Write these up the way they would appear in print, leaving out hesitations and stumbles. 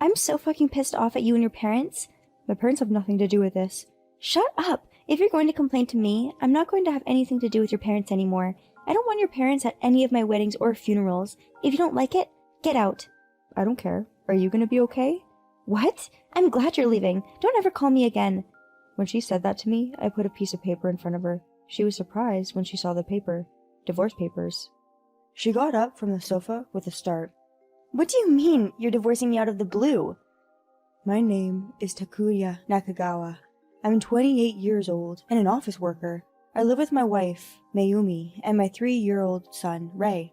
I'm so fucking pissed off at you and your parents. My parents have nothing to do with this. Shut up! If you're going to complain to me, I'm not going to have anything to do with your parents anymore. I don't want your parents at any of my weddings or funerals. If you don't like it, get out. I don't care. Are you gonna be okay? What? I'm glad you're leaving. Don't ever call me again. When she said that to me, I put a piece of paper in front of her. She was surprised when she saw the paper. Divorce papers. She got up from the sofa with a start. What do you mean, you're divorcing me out of the blue? My name is Takuya Nakagawa. I'm 28 years old and an office worker. I live with my wife, Mayumi, and my 3-year-old son, Ray.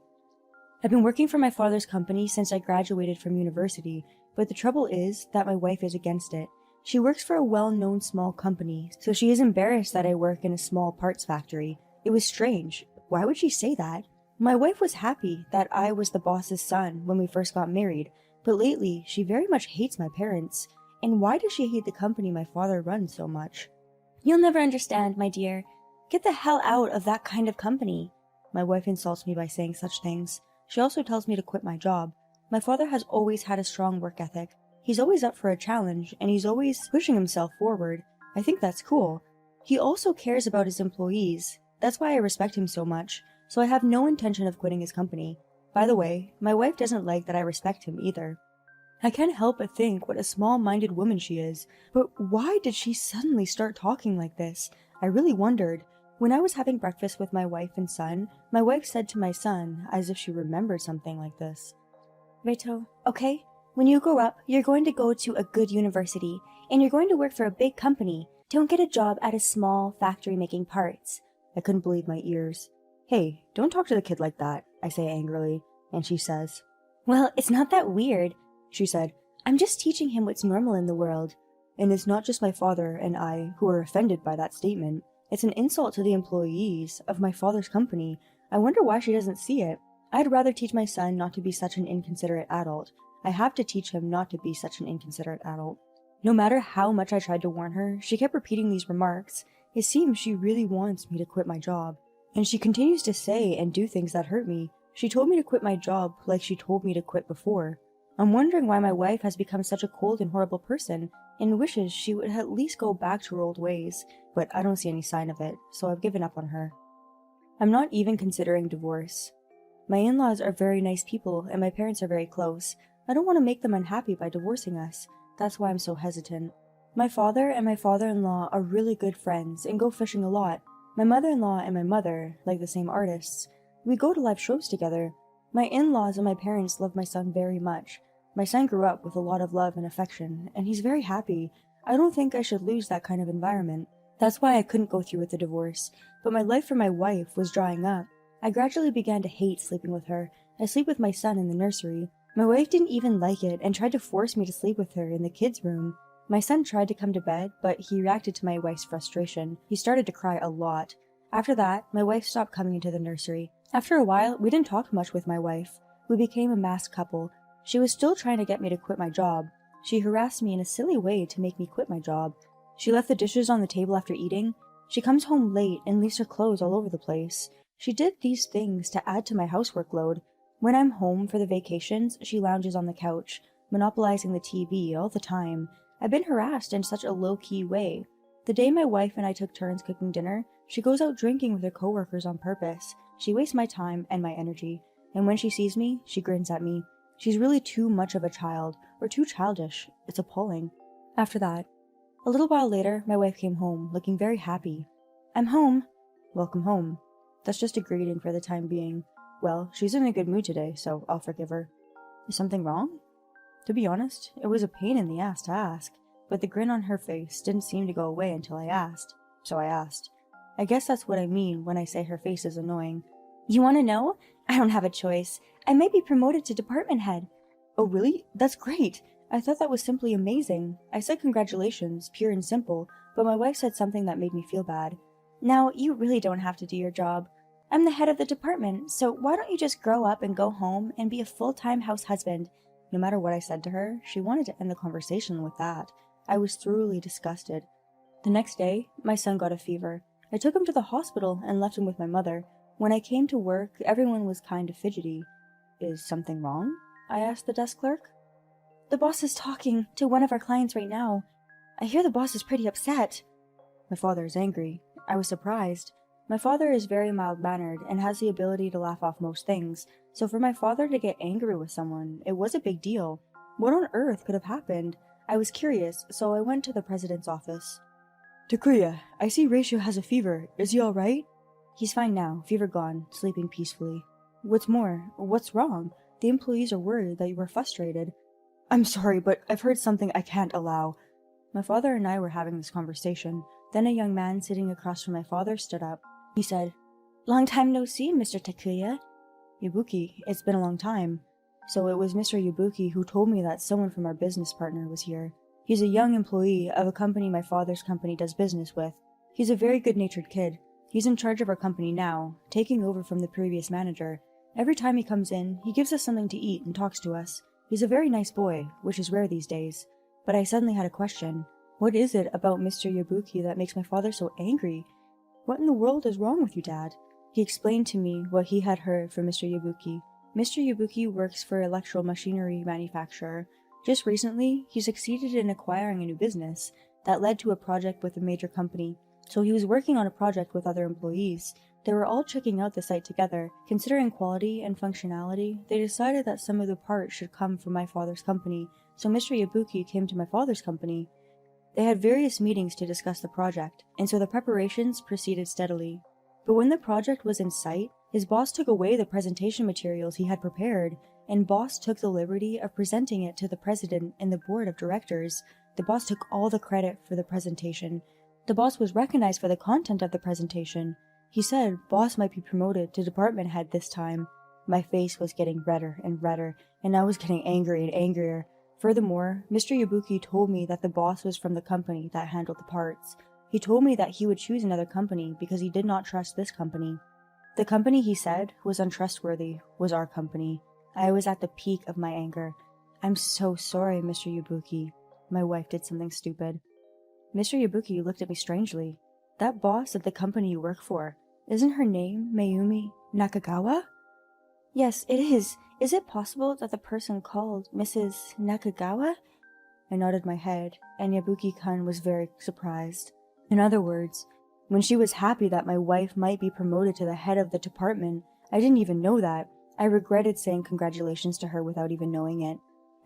I've been working for my father's company since I graduated from university, but the trouble is that my wife is against it. She works for a well-known small company, so she is embarrassed that I work in a small parts factory. It was strange. Why would she say that? My wife was happy that I was the boss's son when we first got married, but lately she very much hates my parents. And why does she hate the company my father runs so much? You'll never understand, my dear. Get the hell out of that kind of company. My wife insults me by saying such things. She also tells me to quit my job. My father has always had a strong work ethic. He's always up for a challenge, and he's always pushing himself forward. I think that's cool. He also cares about his employees. That's why I respect him so much, so I have no intention of quitting his company. By the way, my wife doesn't like that I respect him either. I can't help but think what a small-minded woman she is, but why did she suddenly start talking like this? I really wondered. When I was having breakfast with my wife and son, my wife said to my son, as if she remembered something like this. Reto, okay? When you grow up, you're going to go to a good university, and you're going to work for a big company. Don't get a job at a small factory making parts. I couldn't believe my ears. Hey, don't talk to the kid like that, I say angrily, and she says, Well, it's not that weird, she said. I'm just teaching him what's normal in the world. And it's not just my father and I who are offended by that statement. It's an insult to the employees of my father's company. I wonder why she doesn't see it. I'd rather teach my son not to be such an inconsiderate adult. I have to teach him not to be such an inconsiderate adult. No matter how much I tried to warn her, she kept repeating these remarks. It seems she really wants me to quit my job. And she continues to say and do things that hurt me. She told me to quit my job like she told me to quit before. I'm wondering why my wife has become such a cold and horrible person and wishes she would at least go back to her old ways, but I don't see any sign of it, so I've given up on her. I'm not even considering divorce. My in-laws are very nice people and my parents are very close. I don't want to make them unhappy by divorcing us. That's why I'm so hesitant. My father and my father-in-law are really good friends and go fishing a lot. My mother-in-law and my mother, like the same artists, we go to live shows together. My in-laws and my parents love my son very much. My son grew up with a lot of love and affection, and he's very happy. I don't think I should lose that kind of environment. That's why I couldn't go through with the divorce, but my life for my wife was drying up. I gradually began to hate sleeping with her. I sleep with my son in the nursery. My wife didn't even like it and tried to force me to sleep with her in the kids' room. My son tried to come to bed, but he reacted to my wife's frustration. He started to cry a lot. After that, my wife stopped coming into the nursery. After a while, we didn't talk much with my wife. We became a masked couple. She was still trying to get me to quit my job. She harassed me in a silly way to make me quit my job. She left the dishes on the table after eating. She comes home late and leaves her clothes all over the place. She did these things to add to my housework load. When I'm home for the vacations, she lounges on the couch, monopolizing the TV all the time. I've been harassed in such a low-key way. The day my wife and I took turns cooking dinner, she goes out drinking with her coworkers on purpose. She wastes my time and my energy, and when she sees me, she grins at me. She's really too much of a child, or too childish. It's appalling. After that, a little while later, my wife came home, looking very happy. I'm home. Welcome home. That's just a greeting for the time being. Well, she's in a good mood today, so I'll forgive her. Is something wrong? To be honest, it was a pain in the ass to ask, but the grin on her face didn't seem to go away until I asked. So I asked. I guess that's what I mean when I say her face is annoying. You want to know? I don't have a choice. I might be promoted to department head. Oh really? That's great. I thought that was simply amazing. I said congratulations, pure and simple, but my wife said something that made me feel bad. Now, you really don't have to do your job. I'm the head of the department, so why don't you just grow up and go home and be a full-time house husband? No matter what I said to her, she wanted to end the conversation with that. I was thoroughly disgusted. The next day, my son got a fever. I took him to the hospital and left him with my mother. When I came to work, everyone was kind of fidgety. Is something wrong? I asked the desk clerk. The boss is talking to one of our clients right now. I hear the boss is pretty upset. My father is angry. I was surprised. My father is very mild-mannered and has the ability to laugh off most things, so for my father to get angry with someone, it was a big deal. What on earth could have happened? I was curious, so I went to the president's office. Takuya, I see Ratio has a fever. Is he alright? He's fine now, fever gone, sleeping peacefully. What's more, what's wrong? The employees are worried that you were frustrated. I'm sorry, but I've heard something I can't allow. My father and I were having this conversation. Then a young man sitting across from my father stood up. He said, Long time no see, Mr. Takuya. Yabuki, it's been a long time. So it was Mr. Yabuki who told me that someone from our business partner was here. He's a young employee of a company my father's company does business with. He's a very good-natured kid. He's in charge of our company now, taking over from the previous manager. Every time he comes in, he gives us something to eat and talks to us. He's a very nice boy, which is rare these days. But I suddenly had a question. What is it about Mr. Yabuki that makes my father so angry? What in the world is wrong with you, Dad? He explained to me what he had heard from Mr. Yabuki. Mr. Yabuki works for an electrical machinery manufacturer. Just recently, he succeeded in acquiring a new business that led to a project with a major company. So he was working on a project with other employees. They were all checking out the site together. Considering quality and functionality, they decided that some of the parts should come from my father's company, so Mr. Yabuki came to my father's company. They had various meetings to discuss the project, and so the preparations proceeded steadily. But when the project was in sight, his boss took away the presentation materials he had prepared, and boss took the liberty of presenting it to the president and the board of directors. The boss took all the credit for the presentation. The boss was recognized for the content of the presentation. He said boss might be promoted to department head this time. My face was getting redder and redder, and I was getting angry and angrier. Furthermore, Mr. Yabuki told me that the boss was from the company that handled the parts. He told me that he would choose another company because he did not trust this company. The company he said was untrustworthy was our company. I was at the peak of my anger. I'm so sorry, Mr. Yabuki. My wife did something stupid. Mr. Yabuki looked at me strangely. That boss at the company you work for, isn't her name Mayumi Nakagawa? Yes, it is. Is it possible that the person called Mrs. Nakagawa? I nodded my head, and Yabuki-kun was very surprised. In other words, when she was happy that my wife might be promoted to the head of the department, I didn't even know that. I regretted saying congratulations to her without even knowing it.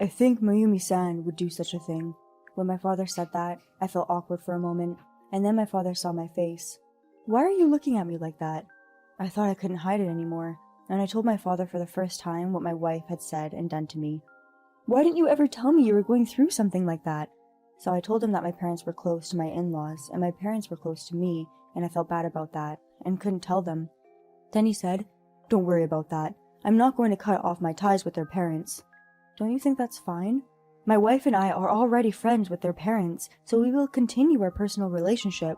I think Mayumi-san would do such a thing. When my father said that, I felt awkward for a moment, and then my father saw my face. Why are you looking at me like that? I thought I couldn't hide it anymore, and I told my father for the first time what my wife had said and done to me. Why didn't you ever tell me you were going through something like that? So I told him that my parents were close to my in-laws, and my parents were close to me, and I felt bad about that, and couldn't tell them. Then he said, Don't worry about that. I'm not going to cut off my ties with their parents. Don't you think that's fine? My wife and I are already friends with their parents, so we will continue our personal relationship.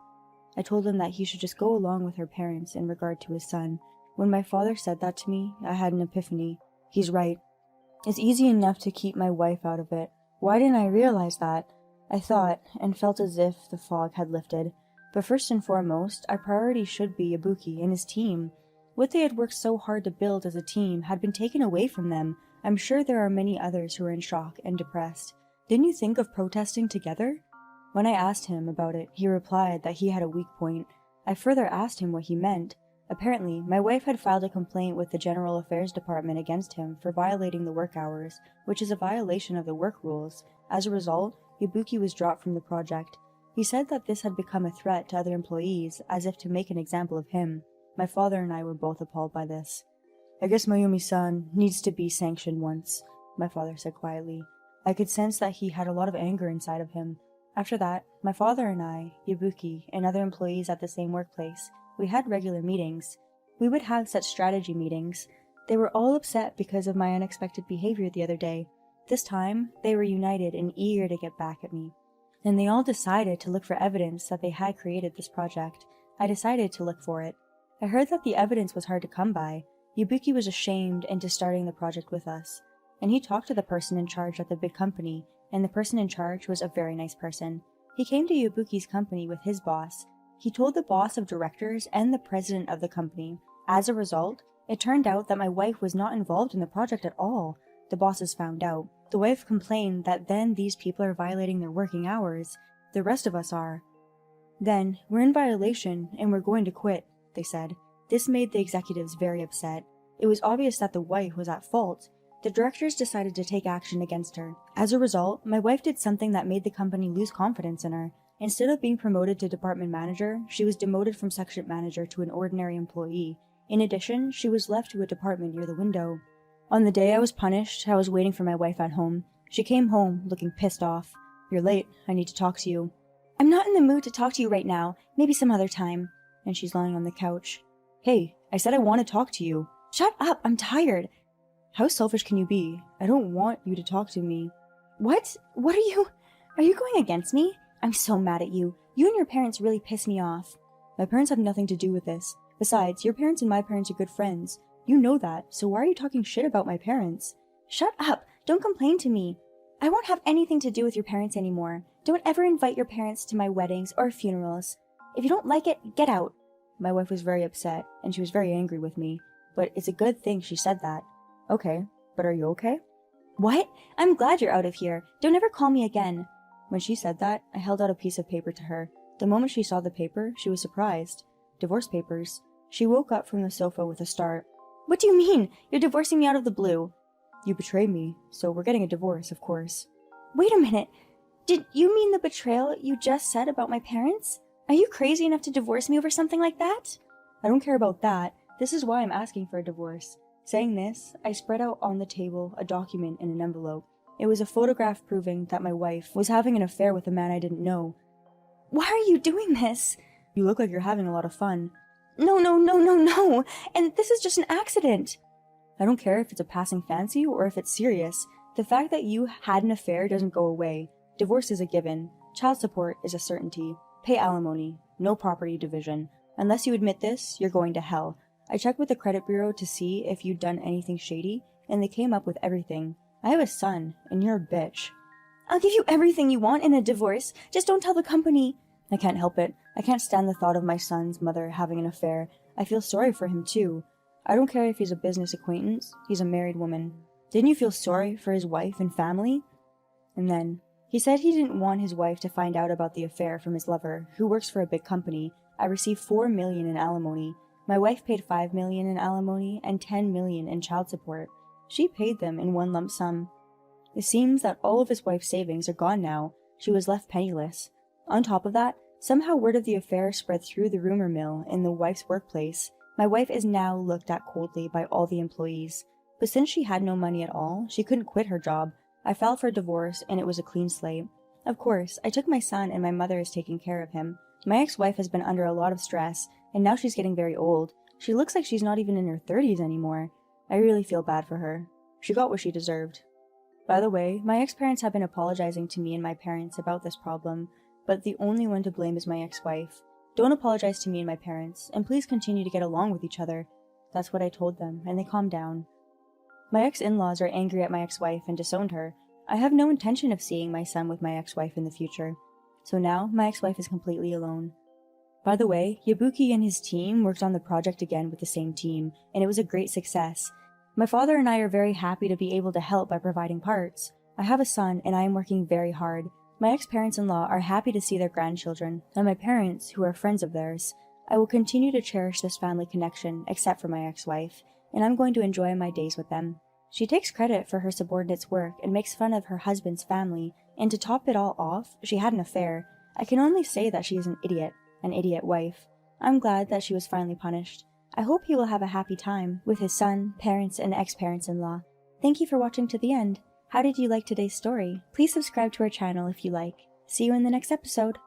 I told him that he should just go along with her parents in regard to his son. When my father said that to me, I had an epiphany. He's right. It's easy enough to keep my wife out of it. Why didn't I realize that? I thought, and felt as if the fog had lifted. But first and foremost, our priority should be Yabuki and his team. What they had worked so hard to build as a team had been taken away from them. I'm sure there are many others who are in shock and depressed. Didn't you think of protesting together? When I asked him about it, he replied that he had a weak point. I further asked him what he meant. Apparently, my wife had filed a complaint with the General Affairs Department against him for violating the work hours, which is a violation of the work rules. As a result, Yabuki was dropped from the project. He said that this had become a threat to other employees, as if to make an example of him. My father and I were both appalled by this. I guess Mayumi-san needs to be sanctioned once, my father said quietly. I could sense that he had a lot of anger inside of him. After that, my father and I, Yabuki, and other employees at the same workplace, we had regular meetings. We would have such strategy meetings. They were all upset because of my unexpected behavior the other day. This time, they were united and eager to get back at me. And they all decided to look for evidence that they had created this project. I decided to look for it. I heard that the evidence was hard to come by. Yabuki was ashamed into starting the project with us. And he talked to the person in charge at the big company, and the person in charge was a very nice person. He came to Yabuki's company with his boss. He told the boss of directors and the president of the company. As a result, it turned out that my wife was not involved in the project at all. The bosses found out. The wife complained that then these people are violating their working hours. The rest of us are. Then, we're in violation and we're going to quit, they said. This made the executives very upset. It was obvious that the wife was at fault. The directors decided to take action against her. As a result, my wife did something that made the company lose confidence in her. Instead of being promoted to department manager, she was demoted from section manager to an ordinary employee. In addition, she was left to a department near the window. On the day I was punished, I was waiting for my wife at home. She came home, looking pissed off. "You're late. I need to talk to you." "I'm not in the mood to talk to you right now. Maybe some other time." And she's lying on the couch. "Hey, I said I want to talk to you." "Shut up, I'm tired." "How selfish can you be? I don't want you to talk to me." What are you going against me? I'm so mad at you. You and your parents really piss me off." "My parents have nothing to do with this. Besides, your parents and my parents are good friends. You know that, so why are you talking shit about my parents?" "Shut up! Don't complain to me. I won't have anything to do with your parents anymore. Don't ever invite your parents to my weddings or funerals. If you don't like it, get out." My wife was very upset, and she was very angry with me. But it's a good thing she said that. "Okay, but are you okay?" "What? I'm glad you're out of here. Don't ever call me again." When she said that, I held out a piece of paper to her. The moment she saw the paper, she was surprised. Divorce papers. She woke up from the sofa with a start. "What do you mean? You're divorcing me out of the blue?" "You betrayed me, so we're getting a divorce, of course." "Wait a minute. Did you mean the betrayal you just said about my parents? Are you crazy enough to divorce me over something like that?" "I don't care about that. This is why I'm asking for a divorce." Saying this, I spread out on the table a document in an envelope. It was a photograph proving that my wife was having an affair with a man I didn't know. "Why are you doing this?" "You look like you're having a lot of fun." No, and this is just an accident." "I don't care if it's a passing fancy or if it's serious. The fact that you had an affair doesn't go away. Divorce is a given. Child support is a certainty. Pay alimony. No property division. Unless you admit this, you're going to hell. I checked with the credit bureau to see if you'd done anything shady, and they came up with everything. I have a son, and you're a bitch." "I'll give you everything you want in a divorce. Just don't tell the company." "I can't help it. I can't stand the thought of my son's mother having an affair. I feel sorry for him, too. I don't care if he's a business acquaintance. He's a married woman. Didn't you feel sorry for his wife and family?" And then, he said he didn't want his wife to find out about the affair from his lover, who works for a big company. I received $4 million in alimony. My wife paid $5 million in alimony and $10 million in child support. She paid them in one lump sum. It seems that all of his wife's savings are gone now. She was left penniless. On top of that, somehow word of the affair spread through the rumor mill in the wife's workplace. My wife is now looked at coldly by all the employees. But since she had no money at all, she couldn't quit her job. I filed for divorce and it was a clean slate. Of course, I took my son and my mother is taking care of him. My ex-wife has been under a lot of stress, and now she's getting very old. She looks like she's not even in her 30s anymore. I really feel bad for her. She got what she deserved. By the way, my ex-parents have been apologizing to me and my parents about this problem, but the only one to blame is my ex-wife. Don't apologize to me and my parents, and please continue to get along with each other. That's what I told them, and they calmed down. My ex-in-laws are angry at my ex-wife and disowned her. I have no intention of seeing my son with my ex-wife in the future. So now, my ex-wife is completely alone. By the way, Yabuki and his team worked on the project again with the same team, and it was a great success. My father and I are very happy to be able to help by providing parts. I have a son, and I am working very hard. My ex-parents-in-law are happy to see their grandchildren, and my parents, who are friends of theirs. I will continue to cherish this family connection, except for my ex-wife, and I'm going to enjoy my days with them. She takes credit for her subordinate's work and makes fun of her husband's family, and to top it all off, she had an affair. I can only say that she is an idiot wife. I'm glad that she was finally punished. I hope he will have a happy time with his son, parents, and ex-parents-in-law. Thank you for watching to the end. How did you like today's story? Please subscribe to our channel if you like. See you in the next episode.